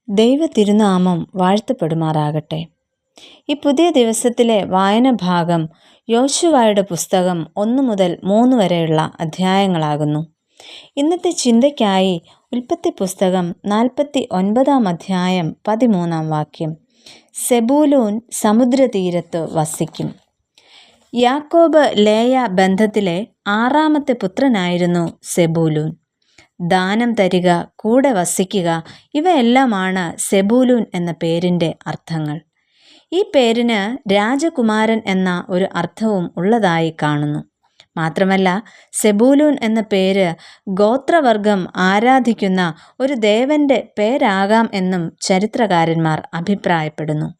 ദൈവ തിരുനാമം വാഴ്ത്തപ്പെടുമാറാകട്ടെ. ഈ പുതിയ ദിവസത്തിലെ വായന ഭാഗം യോശുവയുടെ പുസ്തകം 1 മുതൽ 3 വരെയുള്ള അധ്യായങ്ങളാകുന്നു. ഇന്നത്തെ ചിന്തയ്ക്കായി ഉൽപ്പത്തി പുസ്തകം 49 അധ്യായം 13 വാക്യം. സെബൂലൂൻ സമുദ്രതീരത്ത് വസിക്കും. യാക്കോബ് ലേയ ബന്ധത്തിലെ 6ാമത്തെ പുത്രനായിരുന്നു സെബൂലൂൻ. ദാനം തരിക, കൂടെ വസിക്കുക, ഇവയെല്ലാമാണ് സെബൂലൂൻ എന്ന പേരിൻ്റെ അർത്ഥങ്ങൾ. ഈ പേരിന് രാജകുമാരൻ എന്ന ഒരു അർത്ഥവും ഉള്ളതായി കാണുന്നു. മാത്രമല്ല, സെബൂലൂൻ എന്ന പേര് ഗോത്രവർഗം ആരാധിക്കുന്ന ഒരു ദേവന്റെ പേരാകാം എന്നും ചരിത്രകാരന്മാർ അഭിപ്രായപ്പെടുന്നു.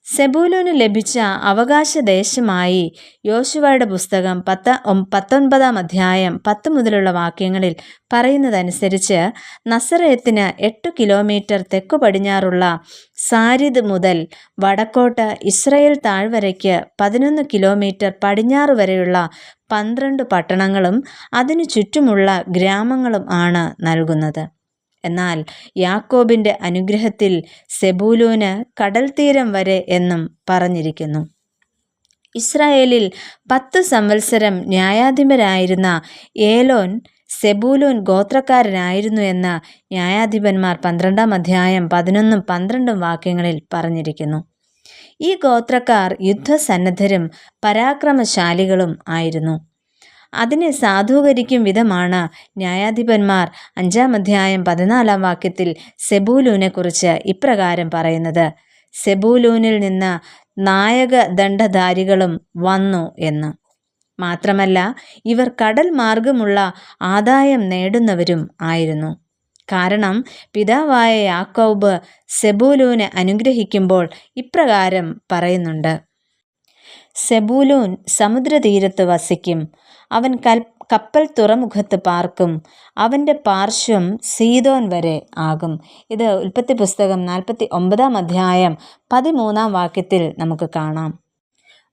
സെബൂലൂന് ലഭിച്ച അവകാശദേശമായി യോശുവയുടെ പുസ്തകം 19 അധ്യായം 10 മുതലുള്ള വാക്യങ്ങളിൽ പറയുന്നതനുസരിച്ച് നസറേത്തിന് 8 കിലോമീറ്റർ തെക്കു പടിഞ്ഞാറുള്ള സാരിദ് മുതൽ വടക്കോട്ട് ഇസ്രയേൽ താഴ്വരയ്ക്ക് 11 കിലോമീറ്റർ പടിഞ്ഞാറ് വരെയുള്ള 12 പട്ടണങ്ങളും അതിനു ചുറ്റുമുള്ള ഗ്രാമങ്ങളും ആണ് നൽകുന്നത്. എന്നാൽ യാക്കോബിൻ്റെ അനുഗ്രഹത്തിൽ സെബൂലൂന് കടൽ തീരം വരെ എന്നും പറഞ്ഞിരിക്കുന്നു. ഇസ്രായേലിൽ 10 സംവത്സരം ന്യായാധിപരായിരുന്ന ഏലോൻ സെബൂലൂൻ ഗോത്രക്കാരനായിരുന്നു എന്ന് ന്യായാധിപന്മാർ 12 അധ്യായം 11-12 വാക്യങ്ങളിൽ പറഞ്ഞിരിക്കുന്നു. ഈ ഗോത്രക്കാർ യുദ്ധസന്നദ്ധരും പരാക്രമശാലികളും ആയിരുന്നു. അതിനെ സാധൂകരിക്കും വിധമാണ് ന്യായാധിപന്മാർ 5 അധ്യായം 14 വാക്യത്തിൽ സെബൂലൂനെ കുറിച്ച് ഇപ്രകാരം പറയുന്നത്: സെബൂലൂനിൽ നിന്ന് നായകദണ്ഡധാരികളും വന്നു എന്ന്. മാത്രമല്ല, ഇവർ കടൽ മാർഗമുള്ള ആദായം നേടുന്നവരും ആയിരുന്നു. കാരണം പിതാവായ യാക്കോബ് സെബൂലൂനെ അനുഗ്രഹിക്കുമ്പോൾ ഇപ്രകാരം പറയുന്നുണ്ട്: സെബൂലൂൻ സമുദ്രതീരത്ത് വസിക്കും, അവൻ കപ്പൽ തുറമുഖത്ത് പാർക്കും, അവൻ്റെ പാർശ്വം സീദോൻ വരെ ആകും. ഇത് ഉൽപ്പത്തി പുസ്തകം 49 അധ്യായം 13 വാക്യത്തിൽ നമുക്ക് കാണാം.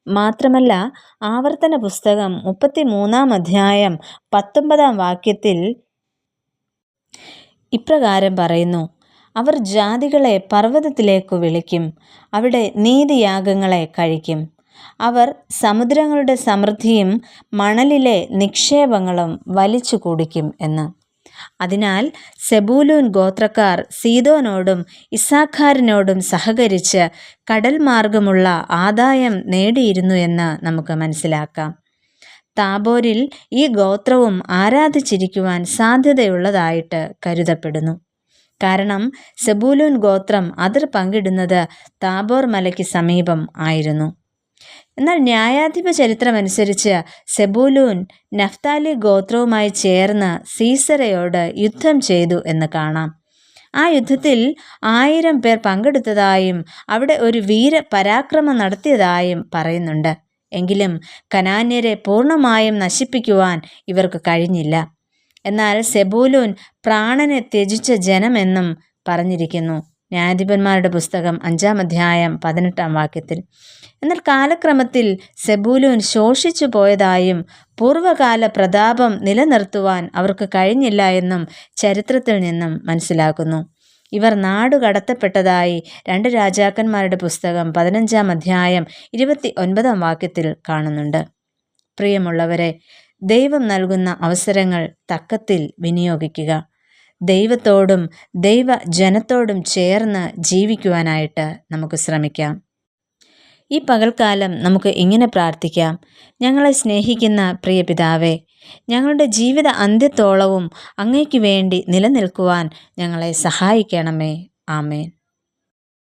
മാത്രമല്ല, ആവർത്തന പുസ്തകം 33 അധ്യായം 19 വാക്യത്തിൽ ഇപ്രകാരം പറയുന്നു: അവർ ജാതികളെ പർവ്വതത്തിലേക്കു വിളിക്കും, അവിടെ നീതിയാഗങ്ങളെ കഴിക്കും. അവർ സമുദ്രങ്ങളുടെ സമൃദ്ധിയും മണലിലെ നിക്ഷേപങ്ങളും വലിച്ചു കുടിക്കും എന്ന്. അതിനാൽ സെബൂലൂൻ ഗോത്രക്കാർ സീദോനോടും ഇസ്സാഖാരിനോടും സഹകരിച്ച് കടൽ മാർഗമുള്ള ആദായം നേടിയിരുന്നു എന്ന് നമുക്ക് മനസ്സിലാക്കാം. താബോരിൽ ഈ ഗോത്രവും ആരാധിച്ചിരിക്കുവാൻ സാധ്യതയുള്ളതായിട്ട് കരുതപ്പെടുന്നു. കാരണം സെബൂലൂൻ ഗോത്രം അതിർ പങ്കിടുന്നത് താബോർ മലയ്ക്ക് സമീപം ആയിരുന്നു. എന്നാൽ ന്യായാധിപ ചരിത്രമനുസരിച്ച് സെബൂലൂൻ നഫ്താലി ഗോത്രവുമായി ചേർന്ന് സീസരയോട് യുദ്ധം ചെയ്തു എന്ന് കാണാം. ആ യുദ്ധത്തിൽ 1000 പേർ പങ്കെടുത്തതായും അവിടെ ഒരു വീരപരാക്രമം നടത്തിയതായും പറയുന്നുണ്ട്. എങ്കിലും കനാന്യരെ പൂർണ്ണമായും നശിപ്പിക്കുവാൻ ഇവർക്ക് കഴിഞ്ഞില്ല. എന്നാൽ സെബൂലൂൻ പ്രാണനെ ത്യജിച്ച ജനമെന്നും പറഞ്ഞിരിക്കുന്നു. ന്യായാധിപന്മാരുടെ പുസ്തകം 5 അധ്യായം 18 വാക്യത്തിൽ. എന്നാൽ കാലക്രമത്തിൽ സെബൂലൂൻ ശോഷിച്ചു പോയതായും പൂർവ്വകാല പ്രതാപം നിലനിർത്തുവാൻ അവർക്ക് കഴിഞ്ഞില്ല എന്നും ചരിത്രത്തിൽ നിന്നും മനസ്സിലാക്കുന്നു. ഇവർ നാടുകടത്തപ്പെട്ടതായി 2 രാജാക്കന്മാരുടെ പുസ്തകം 15 അധ്യായം 29 വാക്യത്തിൽ കാണുന്നുണ്ട്. പ്രിയമുള്ളവരെ, ദൈവം നൽകുന്ന അവസരങ്ങൾ തക്കത്തിൽ വിനിയോഗിക്കുക. ദൈവത്തോടും ദൈവജനത്തോടും ചേർന്ന് ജീവിക്കുവാനായിട്ട് നമുക്ക് ശ്രമിക്കാം. ഈ പകൽക്കാലം നമുക്ക് ഇങ്ങനെ പ്രാർത്ഥിക്കാം: ഞങ്ങളെ സ്നേഹിക്കുന്ന പ്രിയ പിതാവേ, ഞങ്ങളുടെ ജീവിത അന്ത്യത്തോളവും അങ്ങയ്ക്ക് വേണ്ടി നിലനിൽക്കുവാൻ ഞങ്ങളെ സഹായിക്കണമേ. ആമേൻ.